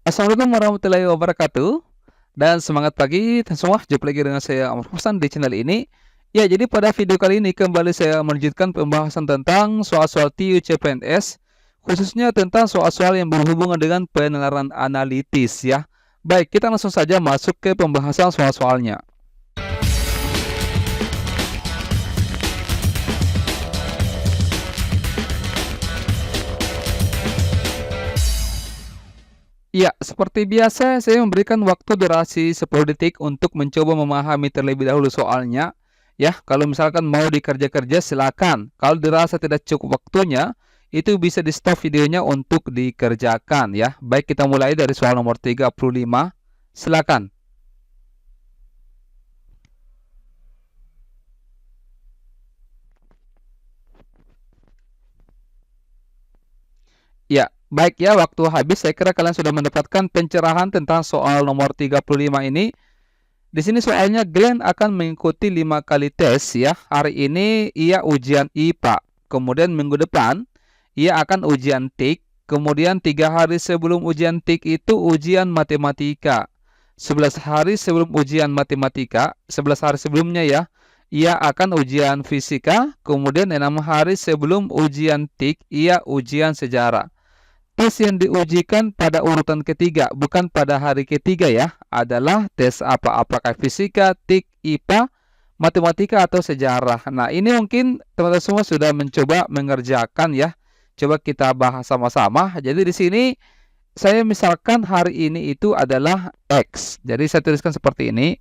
Assalamualaikum warahmatullahi wabarakatuh. Dan semangat pagi semua, jumpa lagi dengan saya Amr Hasan di channel ini. Ya, jadi pada video kali ini kembali saya melanjutkan pembahasan tentang soal-soal TIU CPNS, khususnya tentang soal-soal yang berhubungan dengan penalaran analitis ya. Baik, kita langsung saja masuk ke pembahasan soal-soalnya. Ya, seperti biasa saya memberikan waktu durasi 10 detik untuk mencoba memahami terlebih dahulu soalnya. Ya, kalau misalkan mau dikerja-kerja silakan. Kalau dirasa tidak cukup waktunya, itu bisa di-stop videonya untuk dikerjakan ya. Baik, kita mulai dari soal nomor 35. Silakan. Ya, baik ya, waktu habis. Saya kira kalian sudah mendapatkan pencerahan tentang soal nomor 35 ini. Di sini soalnya Glenn akan mengikuti 5 kali tes ya. Hari ini ia ujian IPA. Kemudian minggu depan ia akan ujian TIK. Kemudian 3 hari sebelum ujian TIK itu ujian matematika. 11 hari sebelum ujian matematika, 11 hari sebelumnya ya, ia akan ujian fisika. Kemudian 6 hari sebelum ujian TIK ia ujian sejarah. Tes yang diujikan pada urutan ketiga, bukan pada hari ketiga ya, adalah tes apakah fisika, TIK, IPA, matematika, atau sejarah. Nah, ini mungkin teman-teman semua sudah mencoba mengerjakan ya. Coba kita bahas sama-sama. Jadi di sini saya misalkan hari ini itu adalah X. Jadi saya tuliskan seperti ini.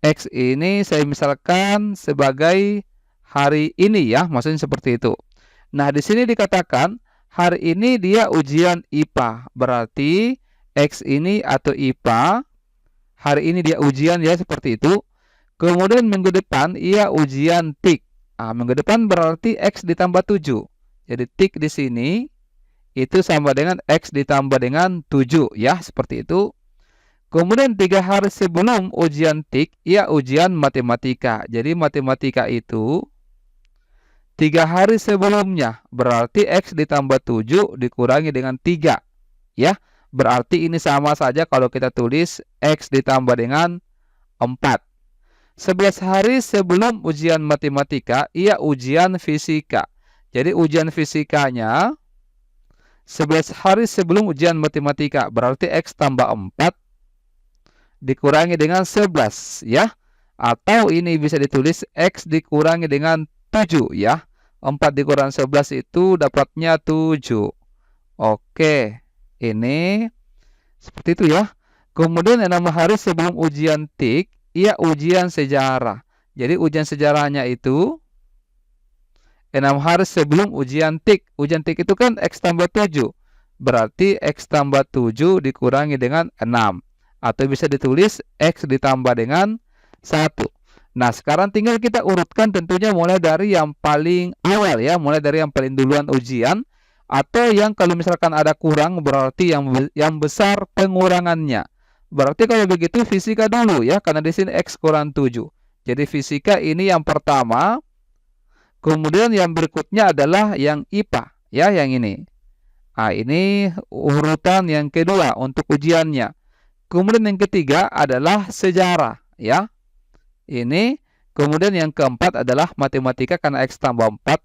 X ini saya misalkan sebagai hari ini ya, maksudnya seperti itu. Nah, di sini dikatakan hari ini dia ujian IPA. Berarti X ini atau IPA, hari ini dia ujian ya, seperti itu. Kemudian minggu depan ia ujian TIK. Nah, minggu depan berarti X ditambah 7. Jadi TIK di sini itu sama dengan X ditambah dengan 7 ya, seperti itu. Kemudian 3 hari sebelum ujian TIK ia ujian matematika. Jadi matematika itu 3 hari sebelumnya, berarti X ditambah 7 dikurangi dengan 3. Ya, berarti ini sama saja kalau kita tulis X ditambah dengan 4. 11 hari sebelum ujian matematika, ia ujian fisika. Jadi ujian fisikanya 11 hari sebelum ujian matematika, berarti X tambah 4 dikurangi dengan 11 ya. Atau ini bisa ditulis X dikurangi dengan 7 ya. 4 dikurang 11 itu dapatnya 7. Oke, ini seperti itu ya. Kemudian 6 hari sebelum ujian TIK, ia ujian sejarah. Jadi ujian sejarahnya itu 6 hari sebelum ujian TIK. Ujian TIK itu kan X tambah 7. Berarti X tambah 7 dikurangi dengan 6. Atau bisa ditulis X ditambah dengan 1. Nah, sekarang tinggal kita urutkan tentunya mulai dari yang paling awal ya, mulai dari yang paling duluan ujian, atau yang kalau misalkan ada kurang berarti yang besar pengurangannya. Berarti kalau begitu fisika dulu ya, karena di sini X kurang 7. Jadi fisika ini yang pertama, kemudian yang berikutnya adalah yang IPA ya, yang ini. Nah, ini urutan yang kedua untuk ujiannya. Kemudian yang ketiga adalah sejarah ya. Ini kemudian yang keempat adalah matematika karena X tambah 4.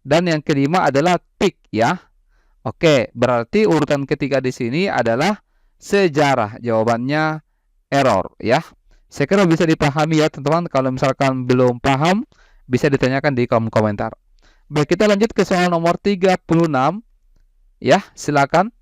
Dan yang kelima adalah TIK ya. Oke, berarti urutan ketiga di sini adalah sejarah. Jawabannya error ya. Saya kira bisa dipahami ya teman-teman. Kalau misalkan belum paham, bisa ditanyakan di kolom komentar. Baik, kita lanjut ke soal nomor 36. Ya, silakan.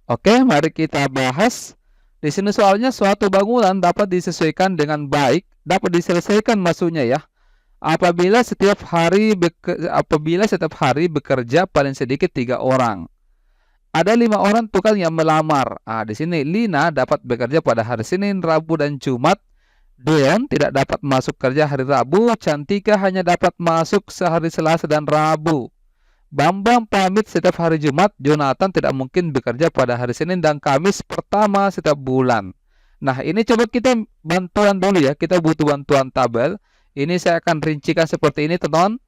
Oke, mari kita bahas. Di sini soalnya suatu bangunan dapat disesuaikan dengan baik, dapat diselesaikan maksudnya ya. Apabila setiap hari bekerja paling sedikit 3 orang. Ada 5 orang tukang yang melamar. Nah, di sini Lina dapat bekerja pada hari Senin, Rabu, dan Jumat. Deon tidak dapat masuk kerja hari Rabu. Cantika hanya dapat masuk sehari Selasa dan Rabu. Bambang pamit setiap hari Jumat. Jonathan tidak mungkin bekerja pada hari Senin dan Kamis pertama setiap bulan. Nah, ini coba kita bantuan dulu ya. Kita butuh bantuan tabel. Ini saya akan rincikan seperti ini, teman-teman.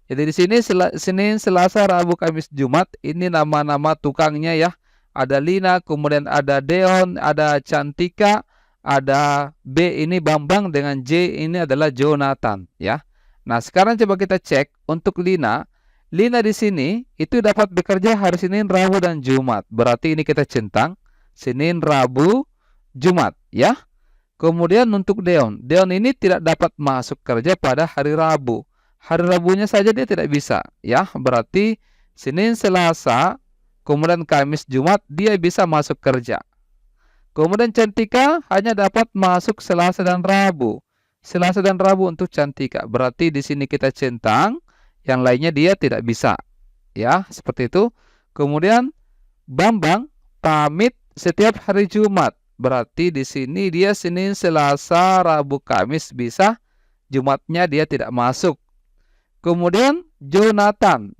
Jadi di sini Senin, Selasa, Rabu, Kamis, Jumat. Ini nama-nama tukangnya ya. Ada Lina, kemudian ada Deon, ada Cantika, ada B ini Bambang, dengan J ini adalah Jonathan ya. Nah, sekarang coba kita cek untuk Lina. Lina di sini itu dapat bekerja hari Senin, Rabu, dan Jumat. Berarti ini kita centang Senin, Rabu, Jumat ya. Kemudian untuk Deon, Deon ini tidak dapat masuk kerja pada hari Rabu. Hari Rabunya saja dia tidak bisa ya. Berarti Senin, Selasa, kemudian Kamis, Jumat dia bisa masuk kerja. Kemudian Cantika hanya dapat masuk Selasa dan Rabu. Selasa dan Rabu untuk Cantika. Berarti di sini kita centang, yang lainnya dia tidak bisa. Ya, seperti itu. Kemudian Bambang pamit setiap hari Jumat. Berarti di sini dia Senin, Selasa, Rabu, Kamis bisa, Jumatnya dia tidak masuk. Kemudian Jonathan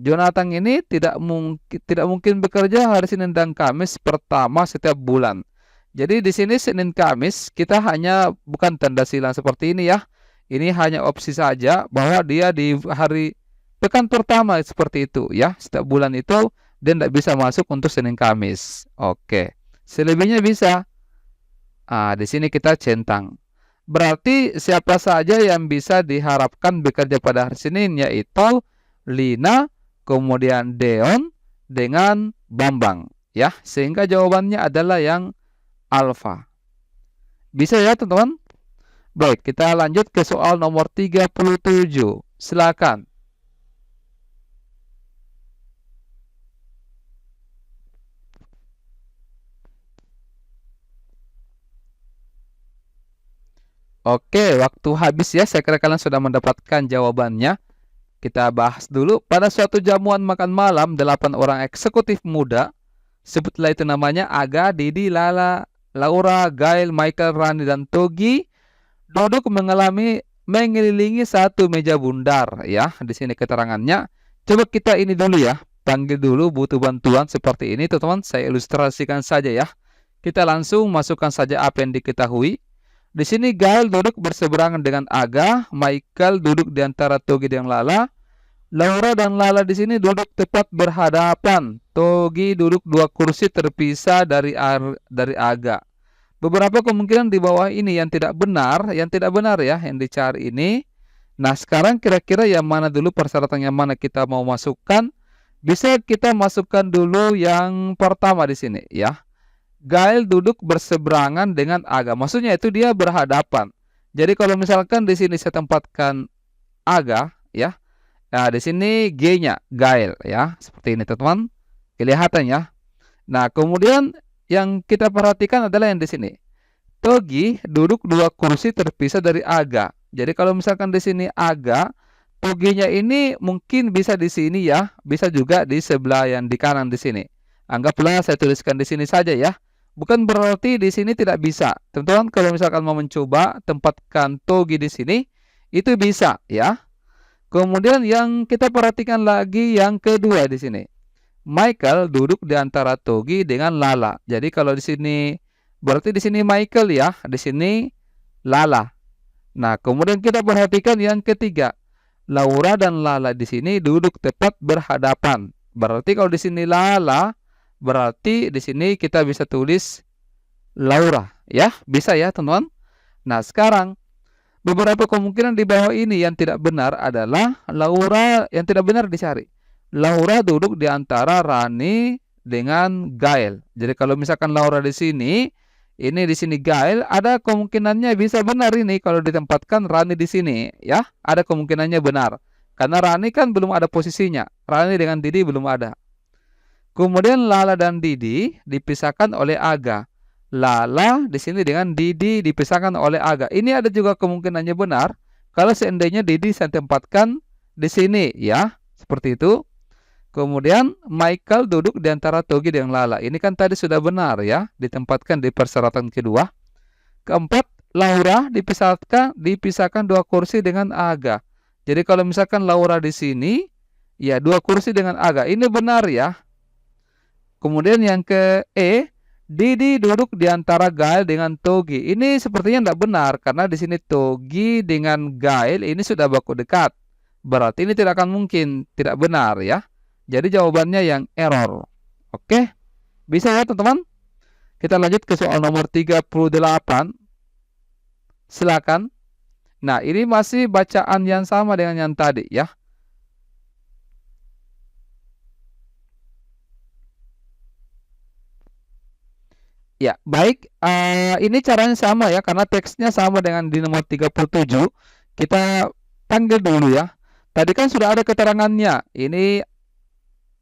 ini tidak mungkin bekerja hari Senin dan Kamis pertama setiap bulan. Jadi di sini Senin Kamis kita hanya bukan tanda silang seperti ini ya. Ini hanya opsi saja bahwa dia di hari pekan pertama seperti itu ya. Setiap bulan itu dia tidak bisa masuk untuk Senin Kamis. Oke. Selebihnya bisa. Di sini kita centang. Berarti siapa saja yang bisa diharapkan bekerja pada hari Senin, yaitu Lina, kemudian Deon, dengan Bambang. Ya, sehingga jawabannya adalah yang alfa. Bisa ya teman-teman? Baik, kita lanjut ke soal nomor 37. Silakan. Oke, waktu habis ya. Saya kira kalian sudah mendapatkan jawabannya. Kita bahas dulu. Pada suatu jamuan makan malam, 8 orang eksekutif muda, sebutlah itu namanya, Aga, Didi, Lala, Laura, Gail, Michael, Rani, dan Togi, duduk mengelilingi satu meja bundar ya. Di sini keterangannya. Coba kita ini dulu ya. Panggil dulu, butuh bantuan seperti ini, teman-teman. Saya ilustrasikan saja ya. Kita langsung masukkan saja apa yang diketahui. Di sini Gail duduk berseberangan dengan Aga, Michael duduk di antara Togi dan Lala, Laura dan Lala di sini duduk tepat berhadapan. Togi duduk 2 kursi terpisah dari Aga. Beberapa kemungkinan di bawah ini yang tidak benar ya, yang dicari ini. Nah, sekarang kira-kira yang mana dulu persyaratan yang mana kita mau masukkan? Bisa kita masukkan dulu yang pertama di sini ya. Gail duduk berseberangan dengan Aga. Maksudnya itu dia berhadapan. Jadi kalau misalkan di sini saya tempatkan Aga ya. Nah, di sini G-nya Gail ya. Seperti ini teman-teman. Kelihatan ya. Nah, kemudian yang kita perhatikan adalah yang di sini. Togi duduk 2 kursi terpisah dari Aga. Jadi kalau misalkan di sini Aga, Toginya ini mungkin bisa di sini ya, bisa juga di sebelah yang di kanan di sini. Anggaplah saya tuliskan di sini saja ya. Bukan berarti di sini tidak bisa. Teman-teman, kalau misalkan mau mencoba tempatkan Togi di sini, itu bisa ya. Kemudian yang kita perhatikan lagi yang kedua di sini. Michael duduk di antara Togi dengan Lala. Jadi kalau di sini berarti di sini Michael ya, di sini Lala. Nah, kemudian kita perhatikan yang ketiga. Laura dan Lala di sini duduk tepat berhadapan. Berarti kalau di sini Lala, berarti di sini kita bisa tulis Laura ya, bisa ya teman-teman. Nah, sekarang beberapa kemungkinan di bawah ini yang tidak benar adalah Laura, yang tidak benar dicari. Laura duduk di antara Rani dengan Gail. Jadi kalau misalkan Laura di sini Gail, ada kemungkinannya bisa benar ini kalau ditempatkan Rani di sini ya, ada kemungkinannya benar. Karena Rani kan belum ada posisinya. Rani dengan Didi belum ada. Kemudian Lala dan Didi dipisahkan oleh Aga. Lala di sini dengan Didi dipisahkan oleh Aga. Ini ada juga kemungkinannya benar kalau seandainya Didi saya tempatkan di sini ya, seperti itu. Kemudian Michael duduk di antara Togi dan Lala. Ini kan tadi sudah benar ya, ditempatkan di persyaratan kedua. Keempat, Laura dipisahkan 2 kursi dengan Aga. Jadi kalau misalkan Laura di sini, ya 2 kursi dengan Aga. Ini benar ya. Kemudian yang ke E, Didi duduk di antara Gael dengan Togi. Ini sepertinya tidak benar karena di sini Togi dengan Gael ini sudah baku dekat. Berarti ini tidak akan mungkin, tidak benar ya. Jadi jawabannya yang error. Oke? Bisa ya teman-teman? Kita lanjut ke soal nomor 38. Silakan. Nah, ini masih bacaan yang sama dengan yang tadi ya. Ya, baik. Ini caranya sama ya, karena teksnya sama dengan di nomor 37. Kita panggil dulu ya. Tadi kan sudah ada keterangannya. Ini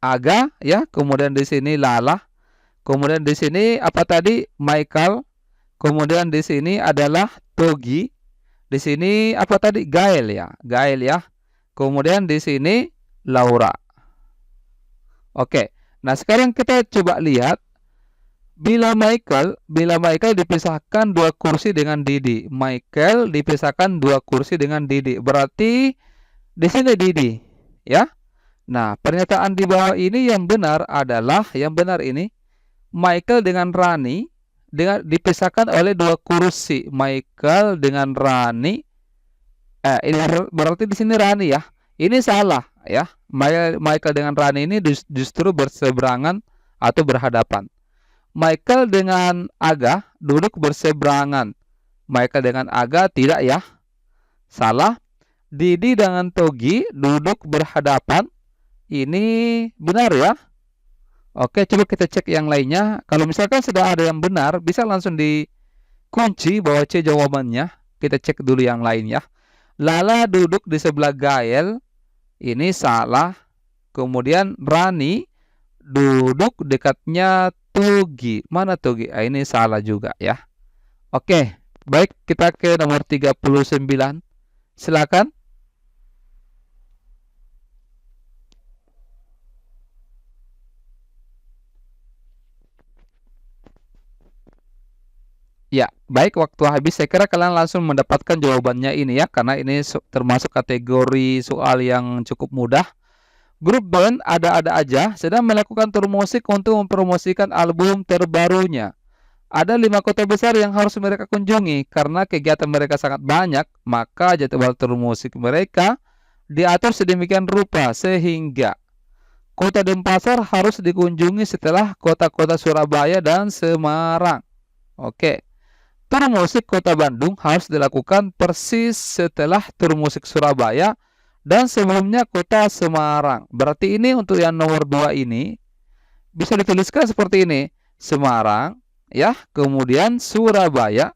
Aga ya, kemudian di sini Lala, kemudian di sini apa tadi? Michael, kemudian di sini adalah Togi. Di sini apa tadi? Gael ya, Gael ya. Kemudian di sini Laura. Oke. Nah, sekarang kita coba lihat. Bila Michael dipisahkan 2 kursi dengan Didi. Michael dipisahkan 2 kursi dengan Didi. Berarti di sini Didi, ya. Nah, pernyataan di bawah ini yang benar adalah yang benar ini Michael dengan Rani dipisahkan oleh 2 kursi. Michael dengan Rani. Ini berarti di sini Rani ya. Ini salah ya. Michael dengan Rani ini justru berseberangan atau berhadapan. Michael dengan Aga duduk berseberangan. Michael dengan Aga tidak ya. Salah. Didi dengan Togi duduk berhadapan. Ini benar ya. Oke, coba kita cek yang lainnya. Kalau misalkan sudah ada yang benar, bisa langsung dikunci bahwa C jawabannya. Kita cek dulu yang lain ya. Lala duduk di sebelah Gael. Ini salah. Kemudian Rani duduk dekatnya Togi. Mana Togi? Ini salah juga ya. Oke, baik, kita ke nomor 39. Silakan. Ya, baik, waktu habis. Saya kira kalian langsung mendapatkan jawabannya ini ya, karena ini termasuk kategori soal yang cukup mudah. Grup band Ada-Ada Aja sedang melakukan tur musik untuk mempromosikan album terbarunya. Ada 5 kota besar yang harus mereka kunjungi. Karena kegiatan mereka sangat banyak, maka jadwal tur musik mereka diatur sedemikian rupa sehingga kota Denpasar harus dikunjungi setelah kota-kota Surabaya dan Semarang. Oke. Tur musik kota Bandung harus dilakukan persis setelah tur musik Surabaya dan sebelumnya kota Semarang. Berarti ini untuk yang nomor 2 ini bisa dituliskan seperti ini. Semarang, ya, kemudian Surabaya,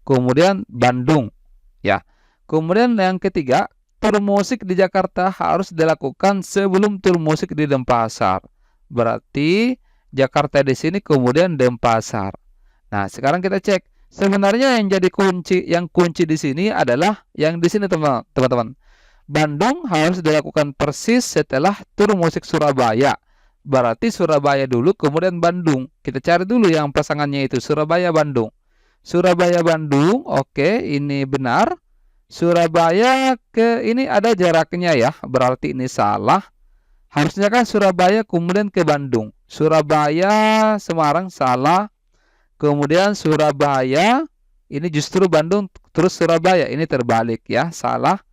kemudian Bandung, ya. Kemudian yang ketiga, tur musik di Jakarta harus dilakukan sebelum tur musik di Denpasar. Berarti Jakarta di sini kemudian Denpasar. Nah, sekarang kita cek. Sebenarnya yang jadi kunci di sini adalah yang di sini teman-teman. Bandung harus dilakukan persis setelah tur musik Surabaya. Berarti Surabaya dulu kemudian Bandung. Kita cari dulu yang pasangannya itu Surabaya Bandung. Surabaya Bandung, oke, ini benar. Surabaya ke ini ada jaraknya ya. Berarti ini salah. Harusnya kan Surabaya kemudian ke Bandung. Surabaya Semarang salah. Kemudian Surabaya ini justru Bandung terus Surabaya. Ini terbalik ya, salah.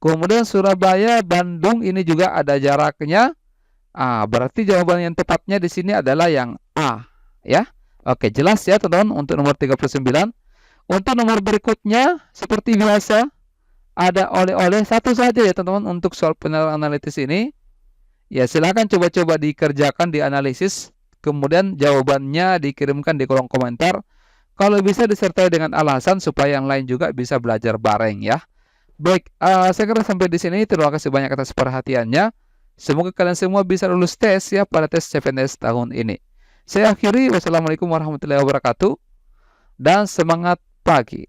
Kemudian Surabaya, Bandung ini juga ada jaraknya. Berarti jawaban yang tepatnya di sini adalah yang A, ya. Oke, jelas ya teman-teman untuk nomor 39. Untuk nomor berikutnya seperti biasa ada oleh-oleh satu saja ya teman-teman untuk soal penilaian analitis ini. Ya, silakan coba-coba dikerjakan di analisis, kemudian jawabannya dikirimkan di kolom komentar. Kalau bisa disertai dengan alasan supaya yang lain juga bisa belajar bareng ya. Baik, saya kira sampai di sini. Terima kasih banyak atas perhatiannya. Semoga kalian semua bisa lulus tes ya pada tes CPNS tahun ini. Saya akhiri. Wassalamualaikum warahmatullahi wabarakatuh. Dan semangat pagi.